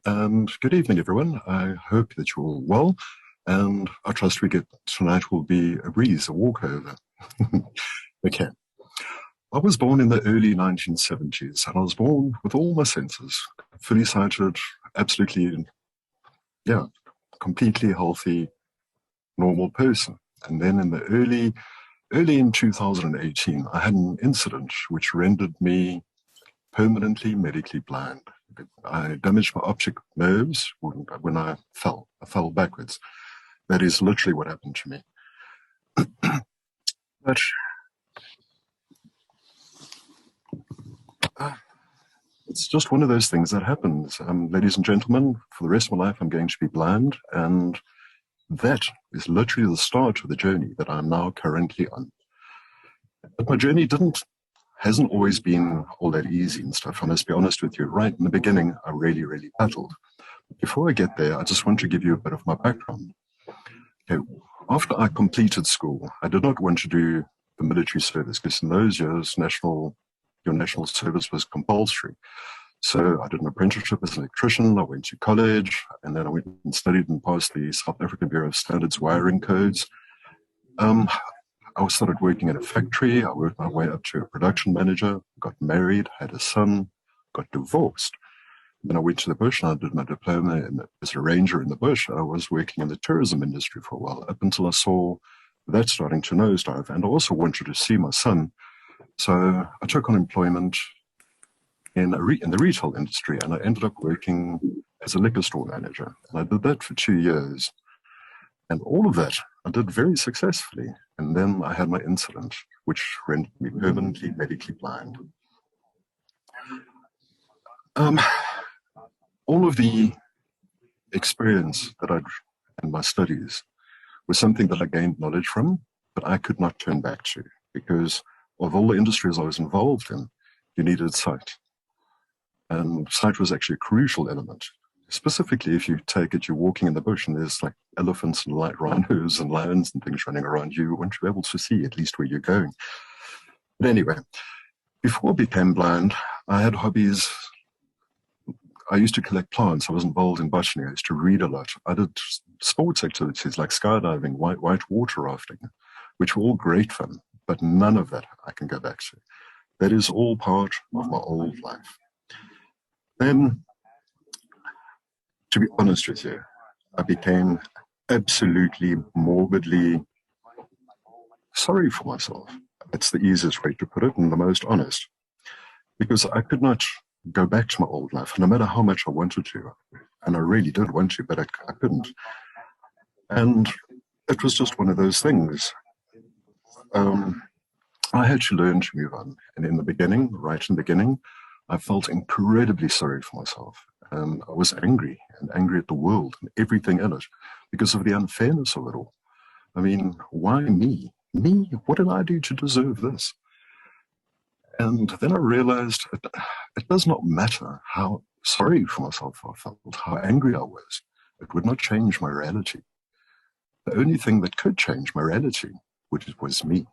And good evening, everyone. I hope that you're all well, and I trust we get tonight will be a breeze, a walkover. Okay. I was born in the early 1970s, and I was born with all my senses, fully sighted, absolutely, yeah, completely healthy, normal person. And then in the early in 2018, I had an incident which rendered me permanently medically blind. I damaged my optic nerves when I fell. I fell backwards. That is literally what happened to me. But uh, it's just one of those things that happens. Ladies and gentlemen, for the rest of my life, I'm going to be blind. And that is literally the start of the journey that I'm now currently on. But my journey hasn't always been all that easy and stuff. I must be honest with you. Right in the beginning, I really battled. Before I get there, I just want to give you a bit of my background. Okay, after I completed school, I did not want to do the military service because in those years, your national service was compulsory. So I did an apprenticeship as an electrician. I went to college, and then I went and studied and passed the South African Bureau of Standards wiring codes. I started working in a factory. I worked my way up to a production manager, got married, had a son, got divorced. Then I went to the bush and I did my diploma as a ranger in the bush. I was working in the tourism industry for a while, up until I saw that starting to nosedive. And I also wanted to see my son. So I took on employment in the retail industry, and I ended up working as a liquor store manager. And I did that for 2 years. And all of that I did very successfully. And then I had my incident, which rendered me permanently medically blind. All of the experience that I'd in my studies was something that I gained knowledge from, but I could not turn back to because of all the industries I was involved in, you needed sight. And sight was actually a crucial element. Specifically, if you take it, you're walking in the bush and there's like elephants and rhinos and lions and things running around you, want to be able to see at least where you're going. But anyway, before I became blind, I had hobbies. I used to collect plants. I was involved in botany. I used to read a lot. I did sports activities like skydiving, white water rafting, which were all great fun, but none of that I can go back to. That is all part of my old life. Then, to be honest with you, I became absolutely morbidly sorry for myself. That's the easiest way to put it and the most honest. Because I could not go back to my old life, no matter how much I wanted to. And I really did want to, but I couldn't. And it was just one of those things. I had to learn to move on. And in the beginning, right in the beginning, I felt incredibly sorry for myself. And I was angry at the world and everything in it because of the unfairness of it all. I mean, why me? Me? What did I do to deserve this? And then I realized it does not matter how sorry for myself I felt, how angry I was. It would not change my reality. The only thing that could change my reality was me.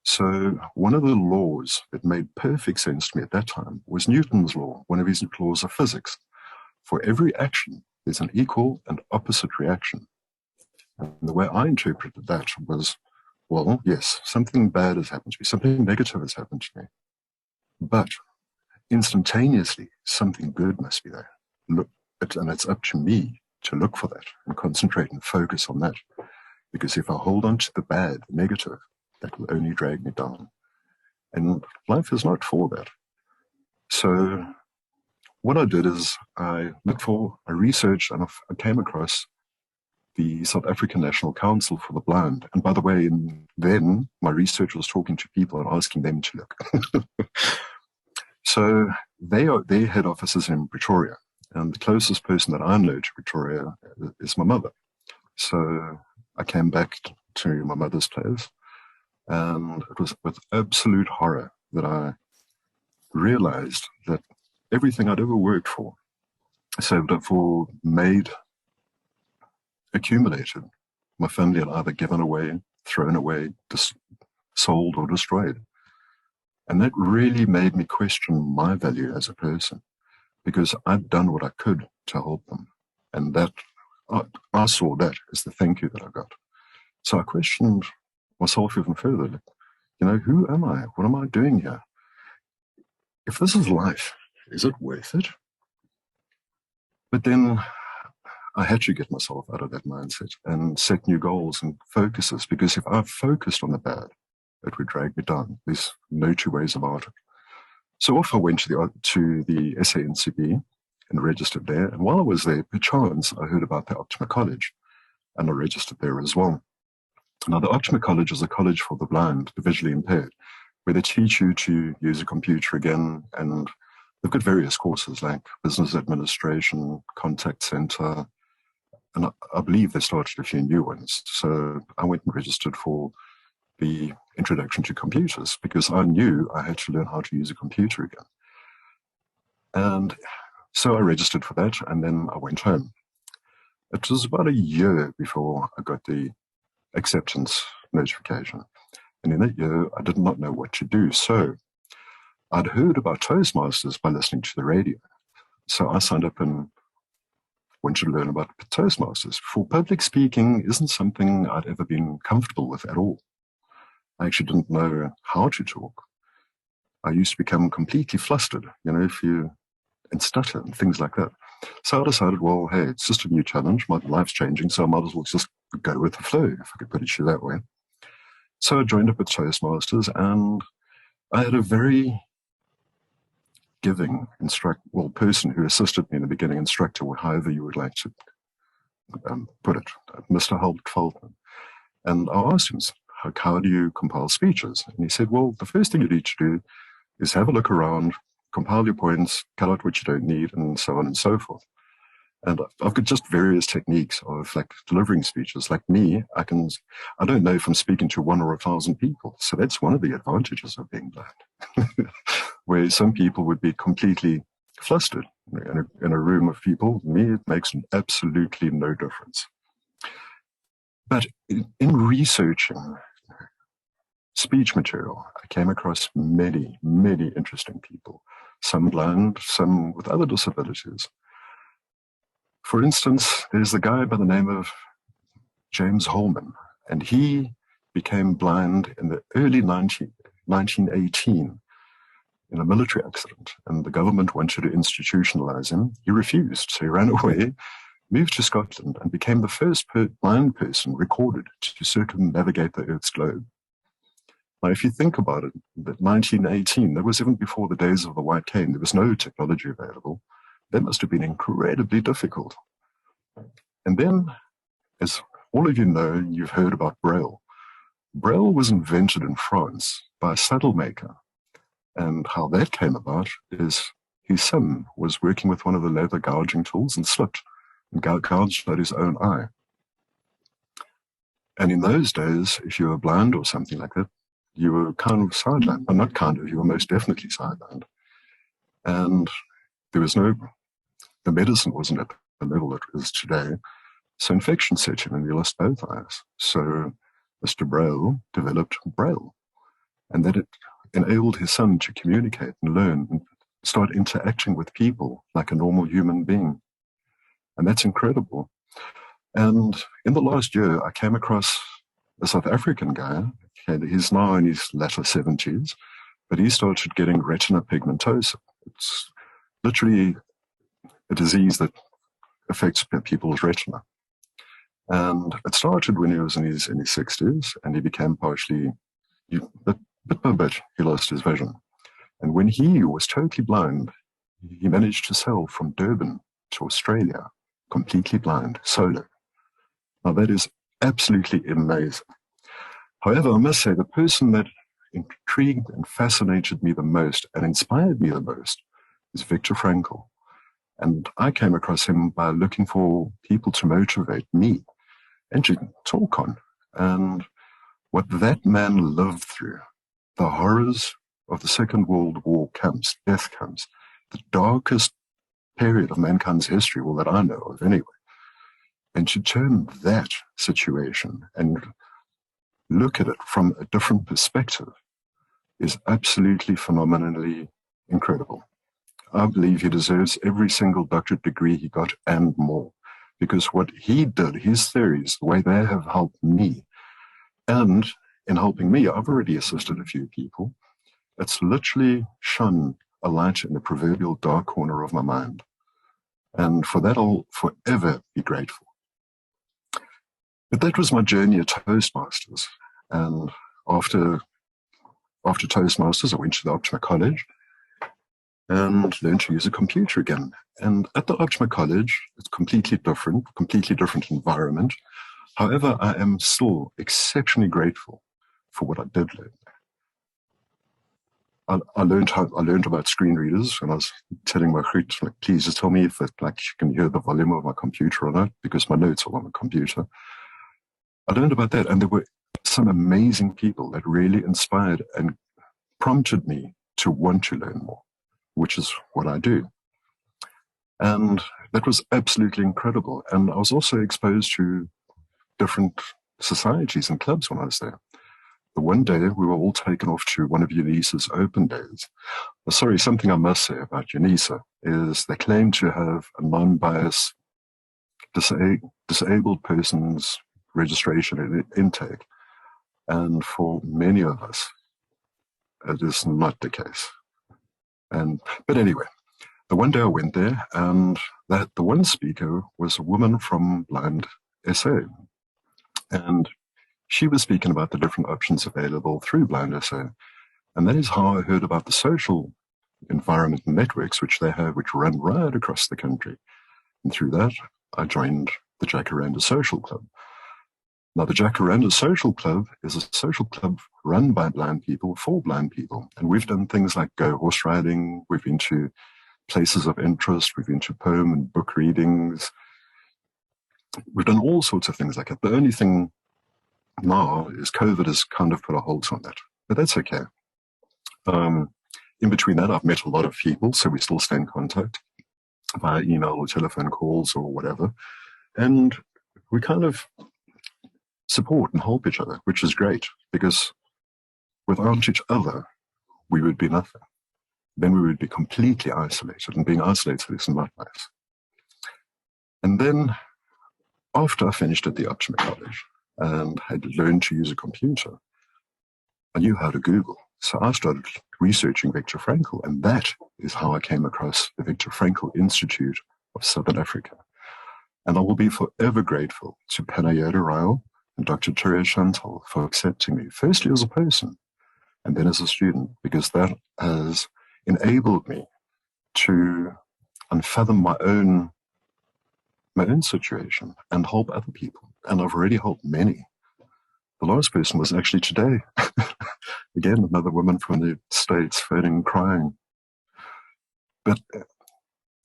So one of the laws that made perfect sense to me at that time was Newton's law, one of his laws of physics. For every action, there's an equal and opposite reaction. And the way I interpreted that was, well, yes, something bad has happened to me, something negative has happened to me. But instantaneously, something good must be there. And it's up to me to look for that and concentrate and focus on that. Because if I hold on to the bad, the negative, that will only drag me down. And life is not for that. So what I did is I researched, and I came across the South African National Council for the Blind. And by the way, then my research was talking to people and asking them to look. So their head office is in Pretoria. And the closest person that I know to Pretoria is my mother. So I came back to my mother's place. And it was with absolute horror that I realized that everything I'd ever worked for, saved up for, made, accumulated, my family had either given away, thrown away, sold, or destroyed. And that really made me question my value as a person. because I'd done what I could to help them. And that I saw that as the thank you that I got. So I questioned myself even further. Who am I? What am I doing here? If this is life, is it worth it? But then I had to get myself out of that mindset and set new goals and focuses, because if I focused on the bad, it would drag me down. There's no two ways about it. So off I went to the SANCB and registered there. And while I was there, perchance, I heard about the Optima College, and I registered there as well. Now, the Optima College is a college for the blind, the visually impaired, where they teach you to use a computer again, and they've got various courses like business administration, contact center, and I believe they started a few new ones. So I went and registered for the introduction to computers, because I knew I had to learn how to use a computer again. And so I registered for that, and then I went home. It was about a year before I got the acceptance notification. And in that year, I did not know what to do. So I'd heard about Toastmasters by listening to the radio. So I signed up and went to learn about Toastmasters. For public speaking isn't something I'd ever been comfortable with at all. I actually didn't know how to talk. I used to become completely flustered, and stutter and things like that. So I decided, well, hey, it's just a new challenge. My life's changing, so I might as well just go with the flow, if I could put it that way. So I joined up with Toastmasters, and I had a very giving person who assisted me in the beginning, instructor, or however you would like to put it, Mr. Albert Feldman. And I asked him, how do you compile speeches? And he said, well, the first thing you need to do is have a look around, compile your points, cut out what you don't need, and so on and so forth. And I've got just various techniques of delivering speeches. Like me, I don't know if I'm speaking to 1 or 1,000 people. So that's one of the advantages of being blind, where some people would be completely flustered in a room of people. Me, it makes absolutely no difference. But in researching speech material, I came across many, many interesting people, some blind, some with other disabilities. For instance, there's a guy by the name of James Holman, and he became blind in the early 1918 in a military accident, and the government wanted to institutionalize him. He refused, so he ran away, moved to Scotland, and became the first blind person recorded to circumnavigate the Earth's globe. Now, if you think about it, that 1918, that was even before the days of the white cane. There was no technology available. That must have been incredibly difficult. And then, as all of you know, you've heard about Braille. Braille was invented in France by a saddle maker. And how that came about is his son was working with one of the leather gouging tools and slipped and gouged out his own eye. And in those days, if you were blind or something like that, you were kind of sidelined. Well, not kind of, you were most definitely sidelined. And there was the medicine wasn't at the level it is today. So infection set in and he lost both eyes. So Mr. Braille developed Braille. And that it enabled his son to communicate and learn and start interacting with people like a normal human being. And that's incredible. And in the last year, I came across a South African guy. He's now in his latter 70s, but he started getting retina pigmentosa. It's literally a disease that affects people's retina. And it started when he was in his 60s, and he became partially, bit by bit, he lost his vision. And when he was totally blind, he managed to sail from Durban to Australia, completely blind, solo. Now that is absolutely amazing. However, I must say the person that intrigued and fascinated me the most and inspired me the most is Viktor Frankl. And I came across him by looking for people to motivate me and to talk on. And what that man lived through, the horrors of the Second World War comes, death comes, the darkest period of mankind's history, well, that I know of anyway. And to turn that situation and look at it from a different perspective is absolutely phenomenally incredible. I believe he deserves every single doctorate degree he got and more. Because what he did, his theories, the way they have helped me, and in helping me, I've already assisted a few people. It's literally shone a light in the proverbial dark corner of my mind. And for that, I'll forever be grateful. But that was my journey at Toastmasters. And after Toastmasters, I went to the Optima College and learned to use a computer again. And at the Optima College, it's completely different environment. However, I am still exceptionally grateful for what I did learn. I learned about screen readers, and I was telling my groet, like, please just tell me if it, like, you can hear the volume of my computer or not, because my notes are on the computer. I learned about that, and there were some amazing people that really inspired and prompted me to want to learn more, which is what I do. And that was absolutely incredible. And I was also exposed to different societies and clubs when I was there. The one day we were all taken off to one of UNISA's open days. Sorry, something I must say about UNISA is they claim to have a non-biased disabled persons registration and intake. And for many of us, it is not the case. But anyway, the one day I went there, and the one speaker was a woman from Blind SA. And she was speaking about the different options available through Blind SA. And that is how I heard about the social environment networks which they have, which run right across the country. And through that, I joined the Jacaranda Social Club. Now, the Jacaranda Social Club is a social club run by blind people for blind people. And we've done things like go horse riding, we've been to places of interest, we've been to poem and book readings. We've done all sorts of things like that. The only thing now is COVID has kind of put a halt on that, but that's okay. In between that, I've met a lot of people, so we still stay in contact via email or telephone calls or whatever. And we kind of support and help each other, which is great, because without each other, we would be nothing. Then we would be completely isolated, and being isolated is not nice. And then after I finished at the Optima College and had learned to use a computer, I knew how to Google. So I started researching Viktor Frankl, and that is how I came across the Viktor Frankl Institute of Southern Africa. And I will be forever grateful to Panayota Ryle and Dr. Therese Chantal for accepting me, firstly as a person and then as a student, because that has enabled me to unfathom my own situation and help other people. And I've already helped many. The last person was actually today. Again, another woman from the States, phoning and crying. But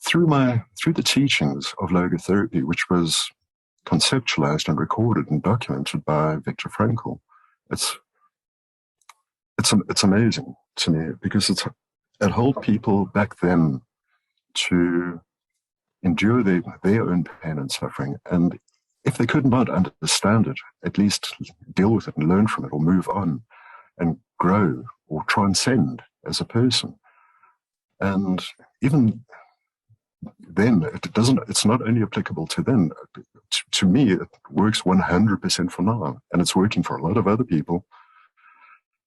through the teachings of logotherapy, which was conceptualized and recorded and documented by Viktor Frankl, it's amazing to me, because it helped people back then to endure their own pain and suffering. And if they could not understand it, at least deal with it and learn from it, or move on and grow or transcend as a person. And even then, it's not only applicable to them. To me, it works 100% for now, and it's working for a lot of other people.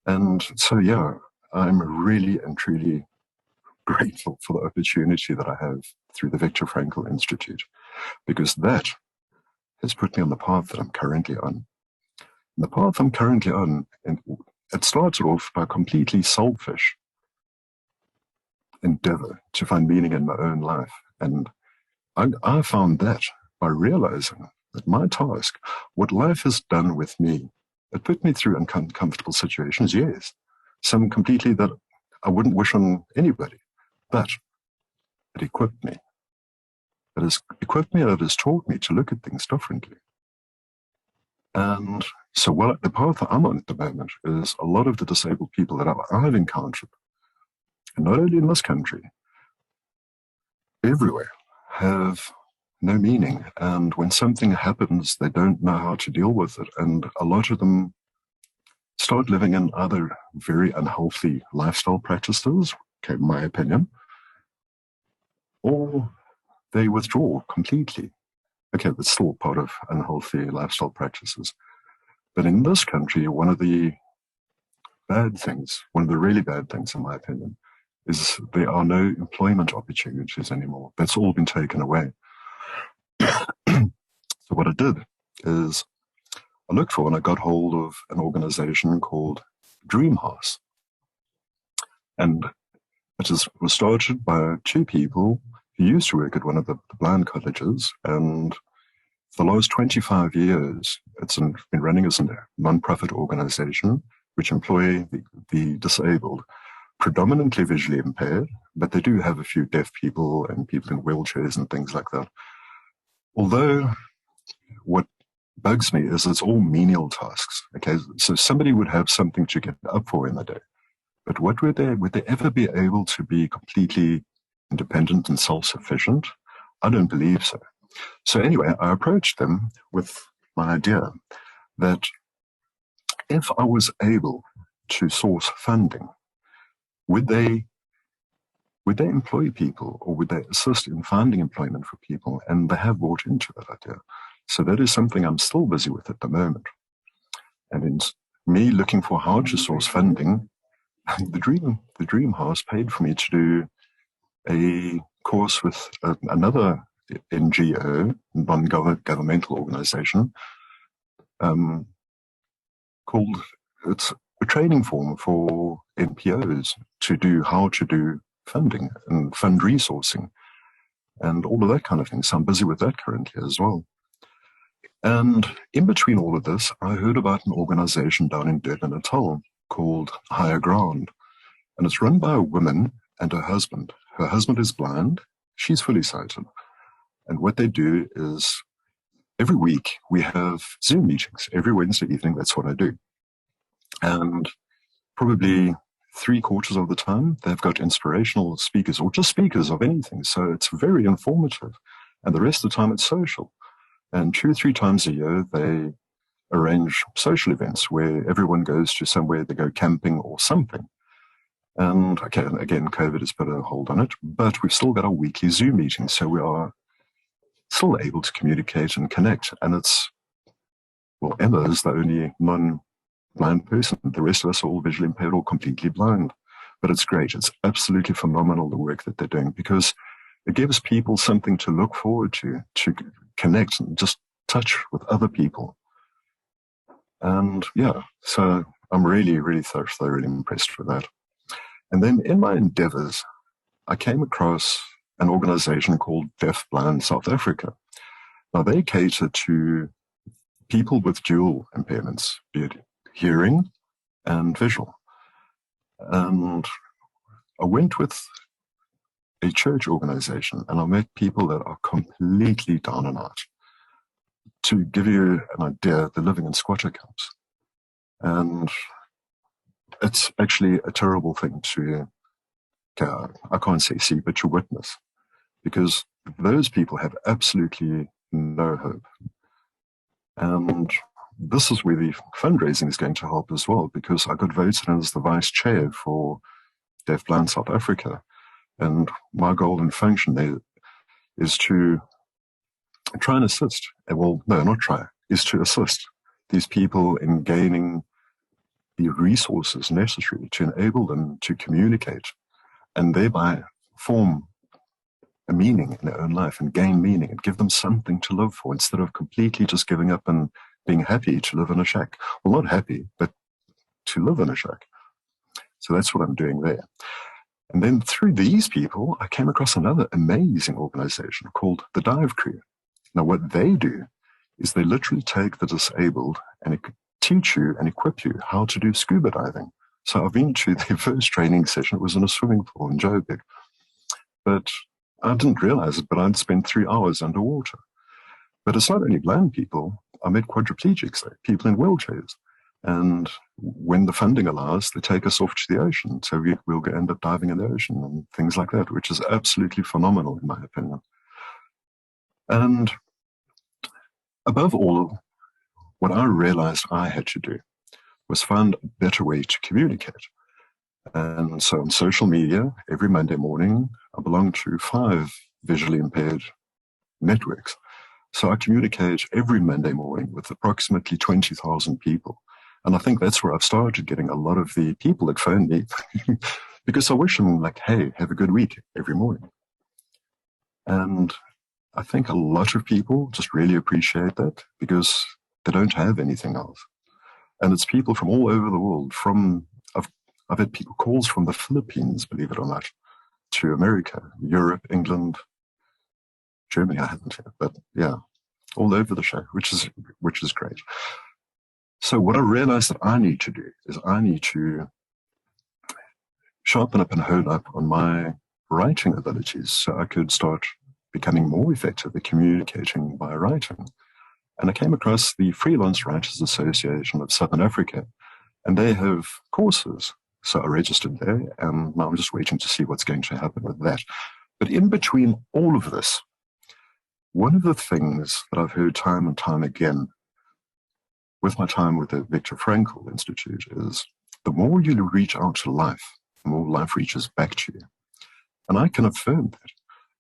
And so, yeah, I'm really and truly grateful for the opportunity that I have through the Viktor Frankl Institute, because that has put me on the path that I'm currently on. And the path I'm currently on, and it started off by a completely selfish endeavor to find meaning in my own life. And I found that by realizing that my task, what life has done with me, it put me through uncomfortable situations, yes. Some completely that I wouldn't wish on anybody, but it equipped me. It has equipped me, and it has taught me to look at things differently. And so the path that I'm on at the moment is a lot of the disabled people that I've encountered, and not only in this country, everywhere, have no meaning. And when something happens, they don't know how to deal with it. And a lot of them start living in other very unhealthy lifestyle practices, okay, in my opinion, or they withdraw completely. Okay, that's still part of unhealthy lifestyle practices. But in this country, one of the really bad things, in my opinion, is there are no employment opportunities anymore. That's all been taken away. So what I did is I looked for and I got hold of an organization called Dream House. And it was started by two people who used to work at one of the blind colleges. And for the last 25 years, it's been running as a non-profit organization which employ the disabled, predominantly visually impaired, but they do have a few deaf people and people in wheelchairs and things like that. Although what bugs me is it's all menial tasks. Okay, so somebody would have something to get up for in the day, but would they ever be able to be completely independent and self-sufficient? I don't believe so. So anyway, I approached them with my idea that if I was able to source funding, would they employ people, or would they assist in finding employment for people? And they have bought into that idea. So that is something I'm still busy with at the moment. And in me looking for how to source funding, the Dream House paid for me to do a course with another NGO, non-governmental organization, called, it's a training form for NPOs to do how to do funding and fund resourcing and all of that kind of thing. So I'm busy with that currently as well. And in between all of this, I heard about an organization down in Durban, Natal called Higher Ground. And it's run by a woman and her husband. Her husband is blind. She's fully sighted. And what they do is every week we have Zoom meetings. Every Wednesday evening, that's what I do. And probably 3/4 of the time, they've got inspirational speakers or just speakers of anything. So it's very informative. And the rest of the time, it's social. And 2 or 3 times a year, they arrange social events where everyone goes to somewhere, they go camping or something. And okay, again, COVID has put a hold on it, but we've still got our weekly Zoom meetings. So we are still able to communicate and connect. And it's, well, Emma is the only non-blind person. The rest of us are all visually impaired or completely blind. But it's great. It's absolutely phenomenal, the work that they're doing, because it gives people something to look forward to connect and just touch with other people. And yeah, so I'm really, really thoroughly impressed with that. And then in my endeavors, I came across an organization called Deaf Blind South Africa. Now, they cater to people with dual impairments, be it hearing and visual. And I went with a church organization and I met people that are completely down and out. To give you an idea, they're living in squatter camps. And it's actually a terrible thing to, I can't say see, but to witness, because those people have absolutely no hope. And this is where the fundraising is going to help as well, because I got voted in as the vice chair for Deaf Blind South Africa. And my goal and function there is to try and assist, well, no, not try, is to assist these people in gaining the resources necessary to enable them to communicate and thereby form a meaning in their own life and gain meaning and give them something to live for instead of completely just giving up and being happy to live in a shack. Well, not happy, but to live in a shack. So that's what I'm doing there. And then through these people, I came across another amazing organization called the Dive Crew. Now, what they do is they literally take the disabled and teach you and equip you how to do scuba diving. So I've been to their first training session. It was in a swimming pool in Joburg. But I didn't realize it, but I'd spent 3 hours underwater. But it's not only blind people. I met quadriplegics there, people in wheelchairs. And when the funding allows, they take us off to the ocean. So we'll end up diving in the ocean and things like that, which is absolutely phenomenal in my opinion. And above all, what I realized I had to do was find a better way to communicate. And so on social media, every Monday morning, I belong to 5 visually impaired networks. So I communicate every Monday morning with approximately 20,000 people. And I think that's where I've started getting a lot of the people that phone me because I wish them like, hey, have a good week every morning. And I think a lot of people just really appreciate that because they don't have anything else. And it's people from all over the world. I've had people calls from the Philippines, believe it or not, to America, Europe, England, Germany. I haven't yet, but yeah, all over the show, which is great. So what I realized that I need to do is I need to sharpen up and hone up on my writing abilities so I could start becoming more effective at communicating by writing. And I came across the Freelance Writers Association of Southern Africa, and they have courses. So I registered there, and now I'm just waiting to see what's going to happen with that. But in between all of this, one of the things that I've heard time and time again with my time with the Viktor Frankl Institute is the more you reach out to life, the more life reaches back to you. And I can affirm that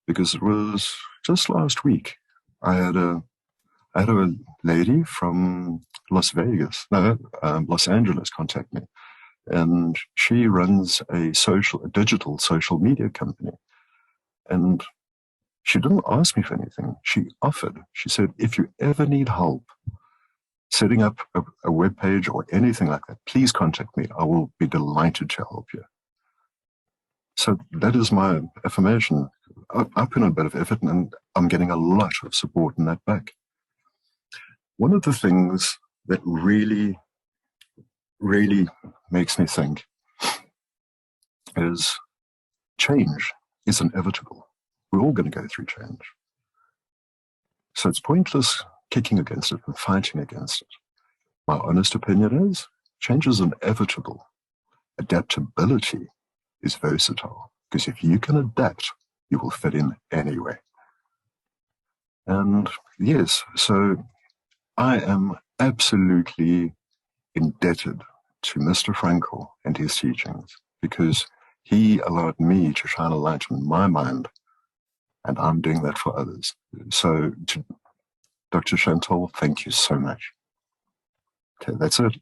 because it was just last week. I had a lady from Los Angeles contact me, and she runs a digital social media company. And she didn't ask me for anything. She offered. She said, if you ever need help setting up a web page or anything like that, please contact me. I will be delighted to help you. So that is my affirmation. I put in a bit of effort, and I'm getting a lot of support in that back. One of the things that really, really makes me think is change is inevitable. We're all going to go through change. So it's pointless kicking against it and fighting against it. My honest opinion is change is inevitable. Adaptability is versatile, because if you can adapt, you will fit in anyway. And yes, so I am absolutely indebted to Mr. Frankl and his teachings, because he allowed me to shine a light in my mind, and I'm doing that for others. So to Dr. Chantal, thank you so much. Okay, that's it.